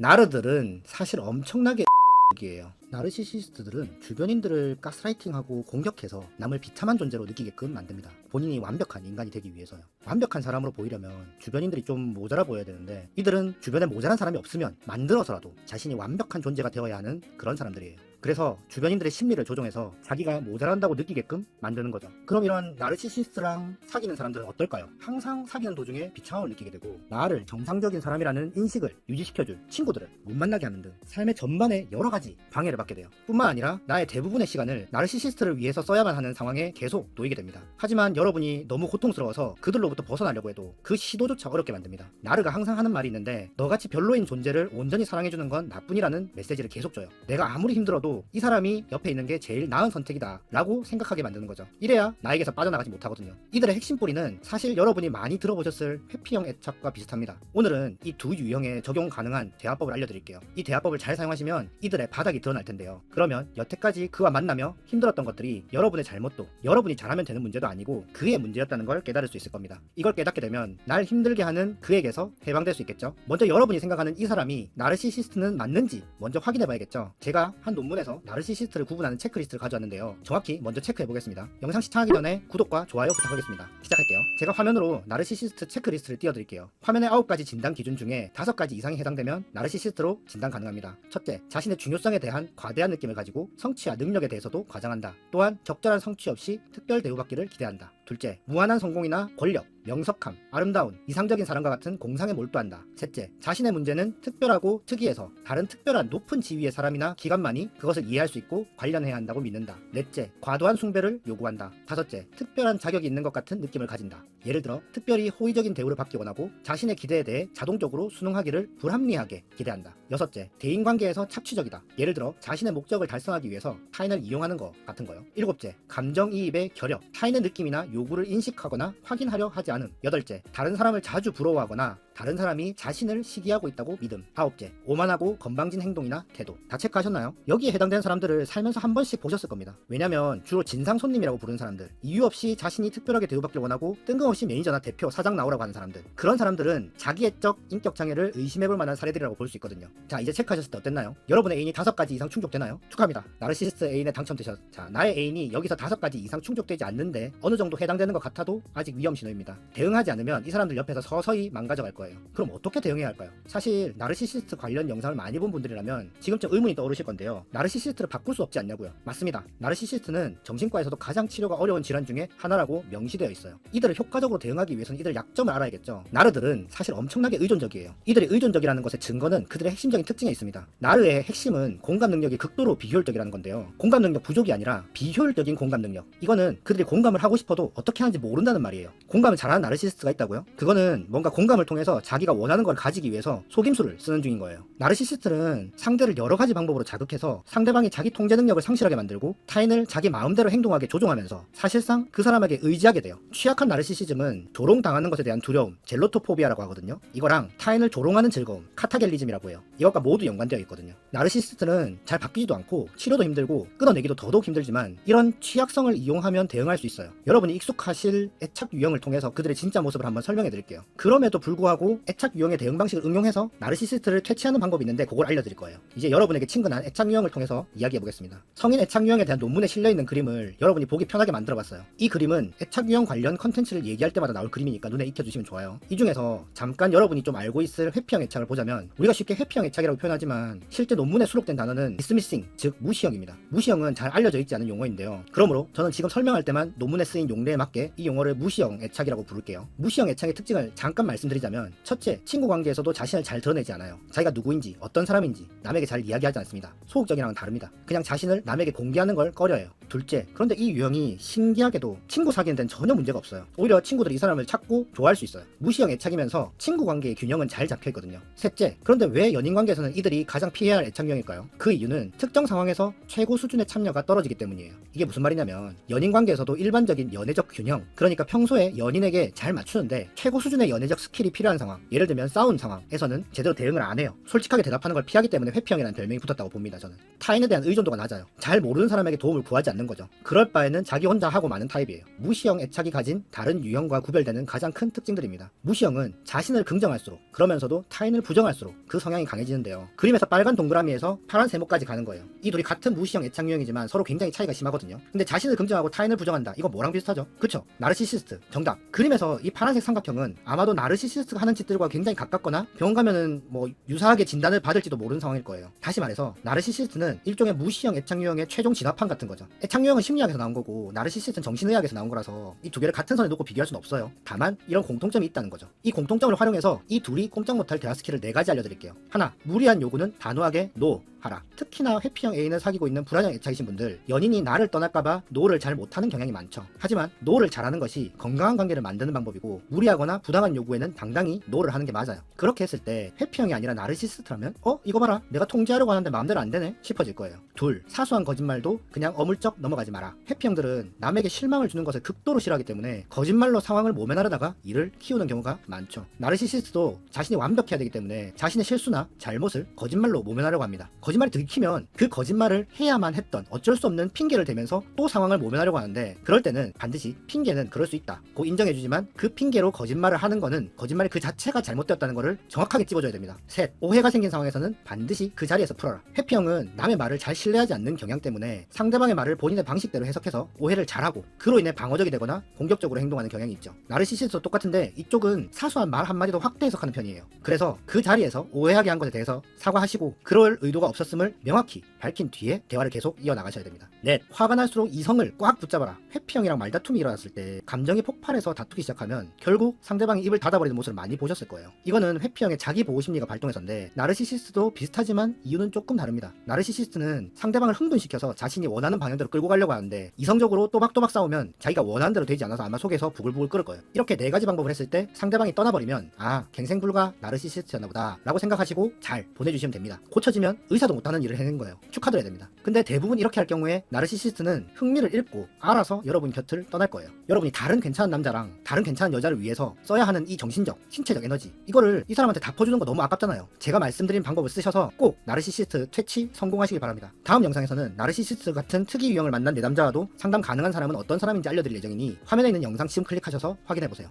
나르들은 사실 엄청나게 이에요. 나르시시스트들은 주변인들을 가스라이팅하고 공격해서 남을 비참한 존재로 느끼게끔 만듭니다. 본인이 완벽한 인간이 되기 위해서요. 완벽한 사람으로 보이려면 주변인들이 좀 모자라 보여야 되는데, 이들은 주변에 모자란 사람이 없으면 만들어서라도 자신이 완벽한 존재가 되어야 하는 그런 사람들이에요. 그래서 주변인들의 심리를 조종해서 자기가 모자란다고 느끼게끔 만드는 거죠. 그럼 이런 나르시시스트랑 사귀는 사람들은 어떨까요? 항상 사귀는 도중에 비참함을 느끼게 되고, 나를 정상적인 사람이라는 인식을 유지시켜줄 친구들을 못 만나게 하는 등 삶의 전반에 여러 가지 방해를 받게 돼요. 뿐만 아니라 나의 대부분의 시간을 나르시시스트를 위해서 써야만 하는 상황에 계속 놓이게 됩니다. 하지만 여러분이 너무 고통스러워서 그들로부터 벗어나려고 해도 그 시도조차 어렵게 만듭니다. 나르가 항상 하는 말이 있는데, 너같이 별로인 존재를 온전히 사랑해주는 건 나뿐이라는 메시지를 계속 줘요. 내가 아무리 힘들어도 이 사람이 옆에 있는 게 제일 나은 선택이다 라고 생각하게 만드는 거죠. 이래야 나에게서 빠져나가지 못하거든요. 이들의 핵심 뿌리는 사실 여러분이 많이 들어보셨을 회피형 애착과 비슷합니다. 오늘은 이 두 유형에 적용 가능한 대화법을 알려드릴게요. 이 대화법을 잘 사용하시면 이들의 바닥이 드러날 텐데요. 그러면 여태까지 그와 만나며 힘들었던 것들이 여러분의 잘못도, 여러분이 잘하면 되는 문제도 아니고 그의 문제였다는 걸 깨달을 수 있을 겁니다. 이걸 깨닫게 되면 날 힘들게 하는 그에게서 해방될 수 있겠죠. 먼저 여러분이 생각하는 이 사람이 나르시시스트는 맞는지 먼저 확인해 봐야겠죠. 제가 한 논문에서 나르시시스트를 구분하는 체크리스트를 가져왔는데요. 정확히 먼저 체크해 보겠습니다. 영상 시청하기 전에 구독과 좋아요 부탁하겠습니다. 시작할게요. 제가 화면으로 나르시시스트 체크리스트를 띄워드릴게요. 화면에 9가지 진단 기준 중에 5가지 이상이 해당되면 나르시시스트로 진단 가능합니다. 첫째, 자신의 중요성에 대한 과대한 느낌을 가지고 성취와 능력에 대해서도 과장한다. 또한 적절한 성취 없이 특별 대우받기를 기대한다. 둘째, 무한한 성공이나 권력, 명석함, 아름다운, 이상적인 사람과 같은 공상에 몰두한다. 셋째, 자신의 문제는 특별하고 특이해서 다른 특별한 높은 지위의 사람이나 기관만이 그것을 이해할 수 있고 관련해야 한다고 믿는다. 넷째, 과도한 숭배를 요구한다. 다섯째, 특별한 자격이 있는 것 같은 느낌을 가진다. 예를 들어 특별히 호의적인 대우를 받기 원하고 자신의 기대에 대해 자동적으로 순응하기를 불합리하게 기대한다. 여섯째, 대인관계에서 착취적이다. 예를 들어 자신의 목적을 달성하기 위해서 타인을 이용하는 것 같은 거요. 일곱째, 감정이입의 결여, 타인의 느낌이나 요구를 인식하거나 확인하려 하지 않음. 여덟째, 다른 사람을 자주 부러워하거나 다른 사람이 자신을 시기하고 있다고 믿음. 아홉째, 오만하고 건방진 행동이나 태도. 다 체크하셨나요? 여기에 해당되는 사람들을 살면서 한 번씩 보셨을 겁니다. 왜냐면 주로 진상 손님이라고 부르는 사람들, 이유 없이 자신이 특별하게 대우받길 원하고 뜬금없이 매니저나 대표, 사장 나오라고 하는 사람들, 그런 사람들은 자기애적 인격장애를 의심해볼 만한 사례들이라고 볼 수 있거든요. 자, 이제 체크하셨을 때 어땠나요? 여러분의 애인이 5가지 이상 충족되나요? 축하합니다. 나르시시스트 애인에 당첨되셨. 자, 나의 애인이 여기서 5가지 이상 충족되지 않는데 어느 정도 해당되는 것 같아도 아직 위험 신호입니다. 대응하지 않으면 이 사람들 옆에서 서서히 망가져갈 거예요. 그럼 어떻게 대응해야 할까요? 사실 나르시시스트 관련 영상을 많이 본 분들이라면 지금쯤 의문이 떠오르실 건데요. 나르시시스트를 바꿀 수 없지 않냐고요? 맞습니다. 나르시시스트는 정신과에서도 가장 치료가 어려운 질환 중에 하나라고 명시되어 있어요. 이들을 효과적으로 대응하기 위해서는 이들 약점을 알아야겠죠. 나르들은 사실 엄청나게 의존적이에요. 이들이 의존적이라는 것의 증거는 그들의 핵심적인 특징에 있습니다. 나르의 핵심은 공감 능력이 극도로 비효율적이라는 건데요. 공감 능력 부족이 아니라 비효율적인 공감 능력. 이거는 그들이 공감을 하고 싶어도 어떻게 하는지 모른다는 말이에요. 공감을 잘하는 나르시시스트가 있다고요? 그거는 뭔가 공감을 통해서 자기가 원하는 걸 가지기 위해서 속임수를 쓰는 중인 거예요. 나르시시스트는 상대를 여러 가지 방법으로 자극해서 상대방이 자기 통제 능력을 상실하게 만들고 타인을 자기 마음대로 행동하게 조종하면서 사실상 그 사람에게 의지하게 돼요. 취약한 나르시시즘은 조롱당하는 것에 대한 두려움, 젤로토포비아라고 하거든요. 이거랑 타인을 조롱하는 즐거움, 카타겔리즘이라고 해요. 이것과 모두 연관되어 있거든요. 나르시시스트는 잘 바뀌지도 않고 치료도 힘들고 끊어내기도 더더욱 힘들지만 이런 취약성을 이용하면 대응할 수 있어요. 여러분이 익숙하실 애착 유형을 통해서 그들의 진짜 모습을 한번 설명해 드릴게요. 그럼에도 불구하고 애착 유형의 대응 방식을 응용해서 나르시시스트를 퇴치하는 방법이 있는데 그걸 알려드릴 거예요. 이제 여러분에게 친근한 애착 유형을 통해서 이야기해 보겠습니다. 성인 애착 유형에 대한 논문에 실려있는 그림을 여러분이 보기 편하게 만들어 봤어요. 이 그림은 애착 유형 관련 컨텐츠를 얘기할 때마다 나올 그림이니까 눈에 익혀주시면 좋아요. 이 중에서 잠깐 여러분이 좀 알고 있을 회피형 애착을 보자면, 우리가 쉽게 회피형 애착이라고 표현하지만 실제 논문에 수록된 단어는 dismissing, 즉 무시형입니다. 무시형은 잘 알려져 있지 않은 용어인데요. 그러므로 저는 지금 설명할 때만 논문에 쓰인 용례에 맞게 이 용어를 무시형 애착이라고 부를게요. 무시형 애착의 특징을 잠깐 말씀드리자면, 첫째, 친구 관계에서도 자신을 잘 드러내지 않아요. 자기가 누구인지, 어떤 사람인지 남에게 잘 이야기하지 않습니다. 소극적이랑은 다릅니다. 그냥 자신을 남에게 공개하는 걸 꺼려해요. 둘째, 그런데 이 유형이 신기하게도 친구 사귀는 데는 전혀 문제가 없어요. 오히려 친구들이 이 사람을 찾고 좋아할 수 있어요. 무시형 애착이면서 친구 관계의 균형은 잘 잡혀있거든요. 셋째, 그런데 왜 연인 관계에서는 이들이 가장 피해야 할 애착형일까요? 그 이유는 특정 상황에서 최고 수준의 참여가 떨어지기 때문이에요. 이게 무슨 말이냐면, 연인 관계에서도 일반적인 연애적 균형, 그러니까 평소에 연인에게 잘 맞추는데 최고 수준의 연애적 스킬이 필요한 상황, 예를 들면 싸운 상황에서는 제대로 대응을 안 해요. 솔직하게 대답하는 걸 피하기 때문에 회피형이라는 별명이 붙었다고 봅니다. 저는 타인에 대한 의존도가 낮아요. 잘 모르는 사람에게 도움을 구하지 않는 거죠. 그럴 바에는 자기 혼자 하고 마는 타입이에요. 무시형 애착이 가진 다른 유형과 구별되는 가장 큰 특징들입니다. 무시형은 자신을 긍정할수록, 그러면서도 타인을 부정할수록 그 성향이 강해지는데요. 그림에서 빨간 동그라미에서 파란 세모까지 가는 거예요. 이 둘이 같은 무시형 애착 유형이지만 서로 굉장히 차이가 심하거든요. 근데 자신을 긍정하고 타인을 부정한다, 이거 뭐랑 비슷하죠? 그쵸? 나르시시스트 정답. 그림에서 이 파란색 삼각형은 아마도 나르시시스트가 하는 짓들과 굉장히 가깝거나 병원 가면은 뭐 유사하게 진단을 받을지도 모르는 상황일 거예요. 다시 말해서 나르시시스트는 일종의 무시형 애착 유형의 최종 진화판 같은 거죠. 애착 유형은 심리학에서 나온 거고 나르시시스트는 정신의학에서 나온 거라서 이 두 개를 같은 선에 놓고 비교할 수는 없어요. 다만 이런 공통점이 있다는 거죠. 이 공통점을 활용해서 이 둘이 꼼짝 못할 대화 스킬을 4가지 알려드릴게요. 하나, 무리한 요구는 단호하게 NO 하라. 특히나 회피형 애인을 사귀고 있는 불안형 애착이신 분들, 연인이 나를 떠날까봐 노를 잘 못하는 경향이 많죠. 하지만 노를 잘하는 것이 건강한 관계를 만드는 방법이고, 무리하거나 부당한 요구에는 당당히 노를 하는 게 맞아요. 그렇게 했을 때 회피형이 아니라 나르시스트라면 이거 봐라, 내가 통제하려고 하는데 마음대로 안 되네 싶어질 거예요. 둘, 사소한 거짓말도 그냥 어물쩍 넘어가지 마라. 회피형들은 남에게 실망을 주는 것을 극도로 싫어하기 때문에 거짓말로 상황을 모면하려다가 일을 키우는 경우가 많죠. 나르시시스트도 자신이 완벽해야 되기 때문에 자신의 실수나 잘못을 거짓말로 모면하려고 합니다. 거짓말이 들키면 그 거짓말을 해야만 했던 어쩔 수 없는 핑계를 대면서 또 상황을 모면하려고 하는데, 그럴 때는 반드시 핑계는 그럴 수 있다 고 인정해주지만 그 핑계로 거짓말을 하는 거는 거짓말이 그 자체가 잘못되었다는 거를 정확하게 찝어줘야 됩니다. 셋, 오해가 생긴 상황에서는 반드시 그 자리에서 풀어라. 회피형은 남의 말을 잘 신뢰하지 않는 경향 때문에 상대방의 말을 본인의 방식대로 해석해서 오해를 잘하고 그로 인해 방어적이 되거나 공격적으로 행동하는 경향이 있죠. 나르시시스트도 똑같은데 이쪽은 사소한 말 한마디도 확대 해석하는 편이에요. 그래서 그 자리에서 오해하게 한 것에 대해서 사과하시고 그럴 의도가 없었음을 명확히 밝힌 뒤에 대화를 계속 이어나가셔야 됩니다. 넷, 화가 날수록 이성을 꽉 붙잡아라. 회피형이랑 말다툼이 일어났을 때 감정이 폭발해서 다투기 시작하면 결국 상대방이 입을 닫아버리는 모습을 많이 보셨을 거예요. 이거는 회피형의 자기 보호 심리가 발동해서인데, 나르시시스트도 비슷하지만 이유는 조금 다릅니다. 나르시시스트는 상대방을 흥분시켜서 자신이 원하는 방향대로 끌고 가려고 하는데, 이성적으로 또박또박 싸우면 자기가 원하는 대로 되지 않아서 아마 속에서 부글부글 끓을 거예요. 이렇게 4가지 방법을 했을 때 상대방이 떠나버리면 갱생불가 나르시시스트였나 보다 라고 생각하시고 잘 보내주시면 됩니다. 고쳐지면 의사도 못하는 일을 해낸 거예요. 축하드려야 됩니다. 근데 대부분 이렇게 할 경우에 나르시시스트는 흥미를 잃고 알아서 여러분 곁을 떠날 거예요. 여러분이 다른 괜찮은 남자랑 다른 괜찮은 여자를 위해서 써야 하는 이 정신적, 신체적 에너지, 이거를 이 사람한테 다 퍼주는 거 너무 아깝잖아요. 제가 말씀드린 방법을 쓰셔서 꼭 나르시시스트 퇴치 성공하시길 바랍니다. 다음 영상에서는 나르시시스트 같은 특이 유형을 만난 내담자와도 상담 가능한 사람은 어떤 사람인지 알려드릴 예정이니 화면에 있는 영상 지금 클릭하셔서 확인해보세요.